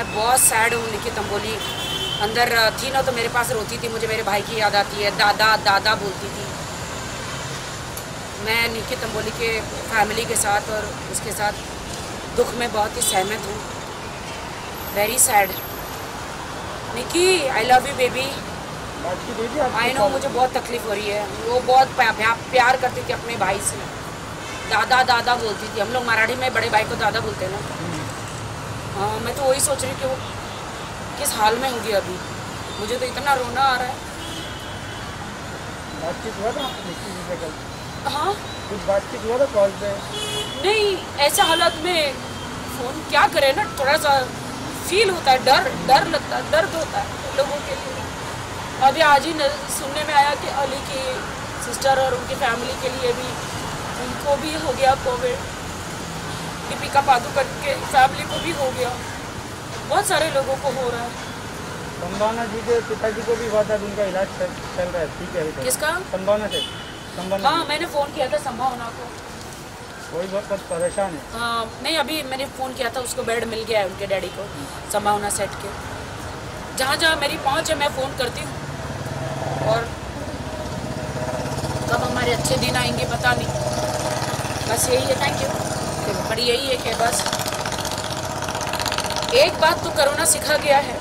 मैं बहुत सैड हूँ। निकी तंबोली अंदर थी ना तो मेरे पास रोती थी, मुझे मेरे भाई की याद आती है, दादा दादा बोलती थी। मैं निकी तंबोली के फैमिली के साथ और उसके साथ दुख में बहुत ही सहमत हूँ। Very sad. Nikki I love you baby. I know मुझे बहुत तकलीफ हो रही है। वो बहुत प्यार करती थी अपने भाई से, दादा दादा बोलती थी। हम लोग मराठी में बड़े भाई को दादा बोलते हैं ना। मैं तो वही सोच रही कि वो किस हाल में होगी अभी। मुझे तो इतना रोना आ रहा है। बातचीत हुआ था कल? हाँ कुछ बातचीत हुआ था कॉल पे? नहीं, ऐसे हालत में फ़ोन क्या करे ना, थोड़ा सा फील होता है, डर लगता है, दर्द होता है लोगों के लिए। अभी आज ही सुनने में आया कि अली की सिस्टर और उनकी फैमिली के लिए भी, उनको भी हो गया कोविड। दीपिका पादुकोण के फैमिली को भी हो गया। बहुत सारे लोगों को हो रहा है। संभावना जी के पिताजी को भी हुआ था, उनका इलाज चल रहा है, ठीक है? किसका? संभावना से। संभावना, हाँ मैंने फ़ोन किया था संभावना को। वही बहुत परेशान है। हाँ नहीं, अभी मैंने फ़ोन किया था, उसको बेड मिल गया है उनके डैडी को, संभावना सेट के। जहाँ जहाँ मेरी पहुँच है मैं फ़ोन करती हूँ। और कब हमारे अच्छे दिन आएंगे पता नहीं। बस यही है। Thank you. पर यही है कि बस एक बात तो कोरोना सिखा गया है।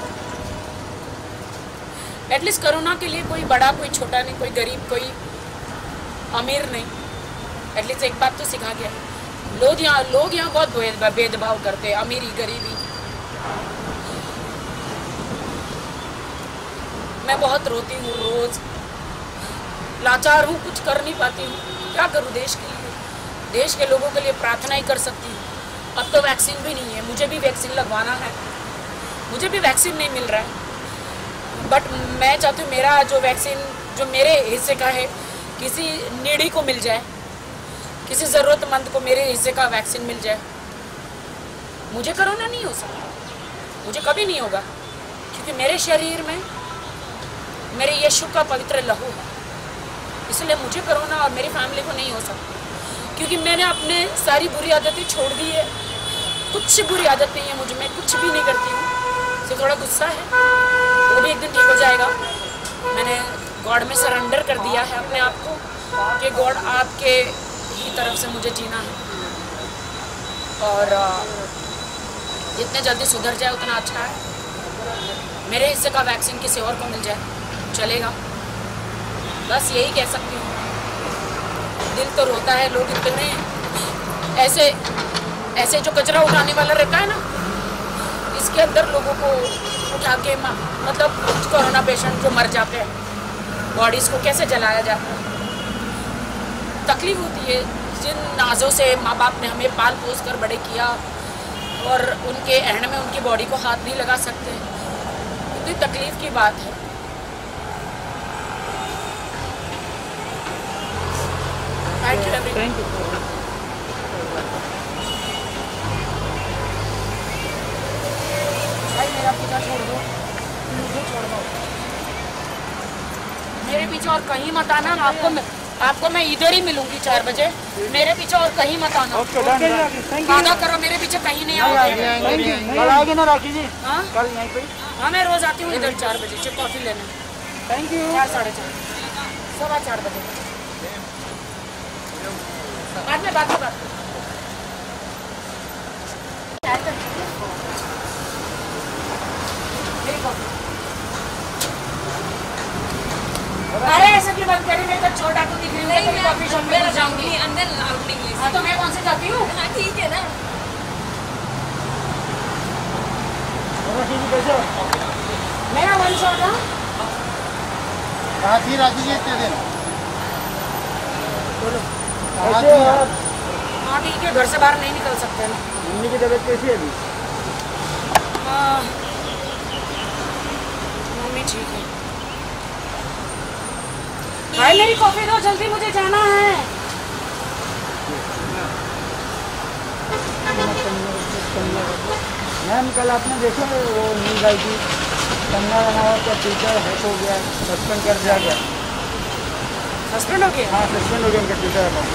एटलीस्ट कोरोना के लिए कोई बड़ा कोई छोटा नहीं, कोई गरीब कोई अमीर नहीं। एटलीस्ट एक बात तो सिखा गया है। लोग यहाँ बहुत भेदभाव करते हैं, अमीरी गरीबी। मैं बहुत रोती हूँ, रोज लाचार हूँ, कुछ कर नहीं पाती हूँ। क्या करूँ देश के लिए? देश के लोगों के लिए प्रार्थना ही कर सकती हूँ। अब तो वैक्सीन भी नहीं है, मुझे भी वैक्सीन लगवाना है। मुझे भी वैक्सीन नहीं मिल रहा है। बट मैं चाहती हूँ मेरा जो वैक्सीन जो मेरे हिस्से का है किसी नीडी को मिल जाए, किसी ज़रूरतमंद को मेरे हिस्से का वैक्सीन मिल जाए। मुझे कोरोना नहीं हो सकता, मुझे कभी नहीं होगा, क्योंकि मेरे शरीर में मेरे यीशु का पवित्र लहू है। इसलिए मुझे कोरोना और मेरी फैमिली को नहीं हो सकता, क्योंकि मैंने अपने सारी बुरी आदतें छोड़ दी है। कुछ बुरी आदत नहीं है मुझ में, कुछ भी नहीं करती हूँ। सिर्फ थोड़ा गुस्सा है, वो भी एक दिन ठीक हो जाएगा। मैंने गॉड में सरेंडर कर दिया है अपने आप को कि गॉड आपके ही तरफ से मुझे जीना है, और जितने जल्दी सुधर जाए उतना अच्छा है। मेरे हिस्से का वैक्सीन किसी और को मिल जाए चलेगा, बस यही कह सकती हूँ। दिल तो रोता है। लोग इतने ऐसे जो कचरा उठाने वाला रहता है ना, इसके अंदर लोगों को उठा के मतलब कोरोना पेशेंट जो मर जाते हैं, बॉडीज़ को कैसे जलाया जाता है। तकलीफ होती है। जिन नाजों से माँ बाप ने हमें पाल पोस कर बड़े किया, और उनके एंड में उनकी बॉडी को हाथ नहीं लगा सकते, इतनी तकलीफ की बात है। Thank you. भाई मेरा पीछा छोड़ दो, मुझे छोड़ दो। मेरे पीछे और कहीं मत आना। आपको मैं इधर ही मिलूंगी 4 बजे। मेरे पीछे और कहीं मत आना। वादा करो मेरे पीछे कहीं नहीं आओगे। कल आएंगे ना राखी जी? हाँ कल यहीं पे? हाँ मैं रोज आती हूँ इधर 4 बजे चाय कॉफ़ी लेने। Thank you. 4 साढ़े 4 सवा 4 बजे। बाद में बात अरे ऐसा क्यों बंद करी? मैं तो छोटा तो दिख रही हूँ, कॉफी शॉप में जाऊंगी अंदर आउटिंग लिस्ट। हाँ तो मैं कौन से जाती हूँ? हाँ ठीक है ना। राखी जी कैसे हो? मेरा वन शॉट है। राखी जी इतने दिन हाँ ठीक है, घर से बाहर नहीं निकल सकते ना। मम्मी की तबीयत कैसी है अभी? मम्मी ठीक है। भाई मेरी कॉफी दो जल्दी, मुझे जाना है। मैम कल आपने देखा वो न्यूज़ आई थी, कंगना रनावत का टीचर हैक हो गया, सस्पेंड कर दिया गया। सस्पेंड हो गया? हाँ सस्पेंड हो गया उनका ट्विटर अकाउंट।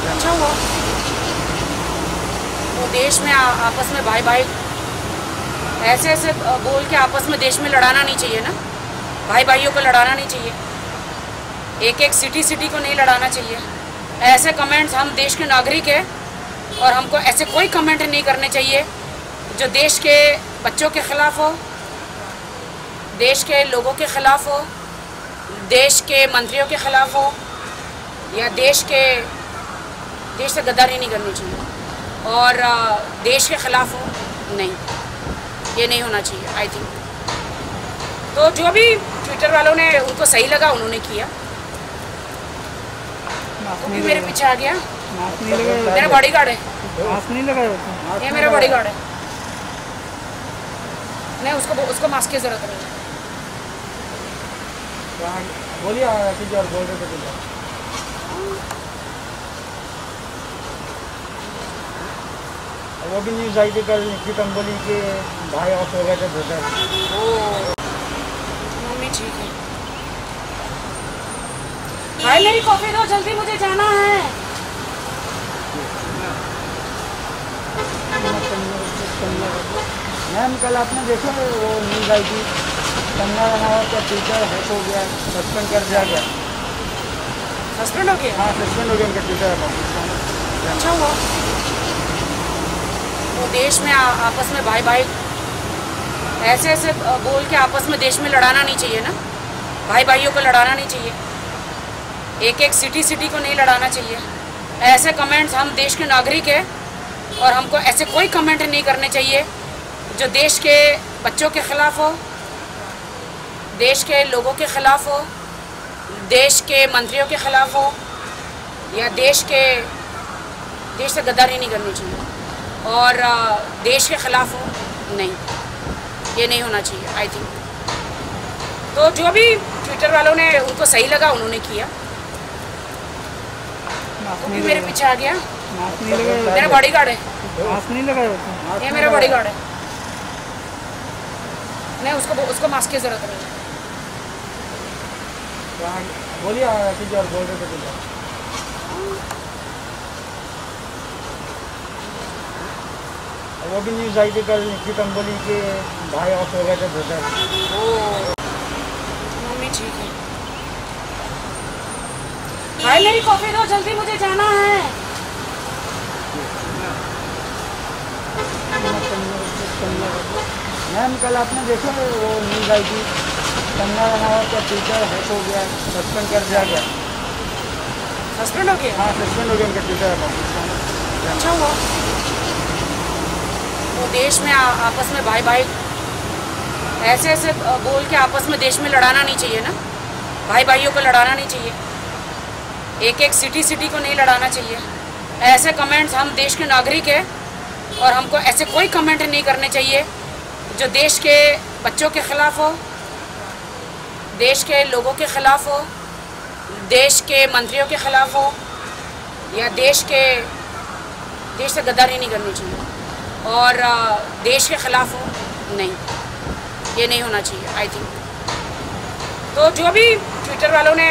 अच्छा हुआ। वो देश में आपस में भाई भाई ऐसे ऐसे बोल के आपस में देश में लड़ाना नहीं चाहिए ना, भाई भाइयों को लड़ाना नहीं चाहिए, एक एक सिटी को नहीं लड़ाना चाहिए। ऐसे कमेंट्स, हम देश के नागरिक हैं और हमको ऐसे कोई कमेंट नहीं करने चाहिए जो देश के बच्चों के खिलाफ हो, देश के लोगों के खिलाफ हो, देश के मंत्रियों के खिलाफ हो, या देश से गद्दारी नहीं करनी चाहिए और देश के खिलाफ हो, नहीं, ये नहीं होना चाहिए आई थिंक। तो जो भी ट्विटर वालों ने उनको सही लगा उन्होंने किया, तो भी मेरे पीछे आ गया। मेरा बॉडीगार्ड है, नहीं लगाया, ये मेरा बॉडीगार्ड है। नहीं, उसको मास्क की जरूरत नहीं है। बोलिए और बोल रहे थे। वो भी न्यूज़ आई थी कल निकी तंबोली के भाई ऑफ हो गए थे ब्रदर। मम्मी ठीक है। भाई मेरी कॉफी दो जल्दी, मुझे जाना है। मैम कल आपने देखा वो न्यूज़ आई थी कंगना रनावत का ट्विटर हैक हो गया, सस्पेंड कर दिया गया। सस्पेंड हो गया? हाँ, सस्पेंड हो गया उनका ट्विटर अकाउंट। अच्छा हुआ। तो देश में आपस में भाई भाई ऐसे ऐसे बोल के आपस में देश में लड़ाना नहीं चाहिए ना, भाई भाइयों को लड़ाना नहीं चाहिए, एक एक सिटी को नहीं लड़ाना चाहिए। ऐसे कमेंट्स, हम देश के नागरिक हैं और हमको ऐसे कोई कमेंट नहीं करने चाहिए जो देश के बच्चों के खिलाफ हो, देश के लोगों के खिलाफ हो, देश के मंत्रियों के खिलाफ हो, या देश से गद्दारी नहीं करनी चाहिए और देश के खिलाफ हो, नहीं, ये नहीं होना चाहिए आई थिंक। तो जो भी ट्विटर वालों ने उनको सही लगा उन्होंने किया, तो भी मेरे पीछे आ गया। मेरा बॉडीगार्ड है, नहीं लगाया, ये मेरा बॉडीगार्ड है। नहीं, उसको मास्क की जरूरत नहीं है। बोलिए और बोल रहे थे। वो भी न्यूज़ आई थी कल निकी तंबोली के भाई ऑफ हो गए थे ब्रदर। मम्मी ठीक है। भाई मेरी कॉफी दो जल्दी, मुझे जाना है। मैम कल आपने देखा वो न्यूज़ आई थी कंगना रनावत का ट्विटर हैक हो गया, सस्पेंड कर दिया गया। सस्पेंड हो गया? हाँ, सस्पेंड हो गया उनका ट्विटर अकाउंट। अच्छा हुआ। तो देश में आपस में भाई भाई ऐसे ऐसे बोल के आपस में देश में लड़ाना नहीं चाहिए ना, भाई भाइयों को लड़ाना नहीं चाहिए, एक एक सिटी को नहीं लड़ाना चाहिए। ऐसे कमेंट्स, हम देश के नागरिक हैं और हमको ऐसे कोई कमेंट नहीं करने चाहिए जो देश के बच्चों के खिलाफ हो, देश के लोगों के खिलाफ हो, देश के मंत्रियों के खिलाफ हो, या देश से गद्दारी नहीं करनी चाहिए और देश के खिलाफ हो, नहीं, ये नहीं होना चाहिए आई थिंक। तो जो भी ट्विटर वालों ने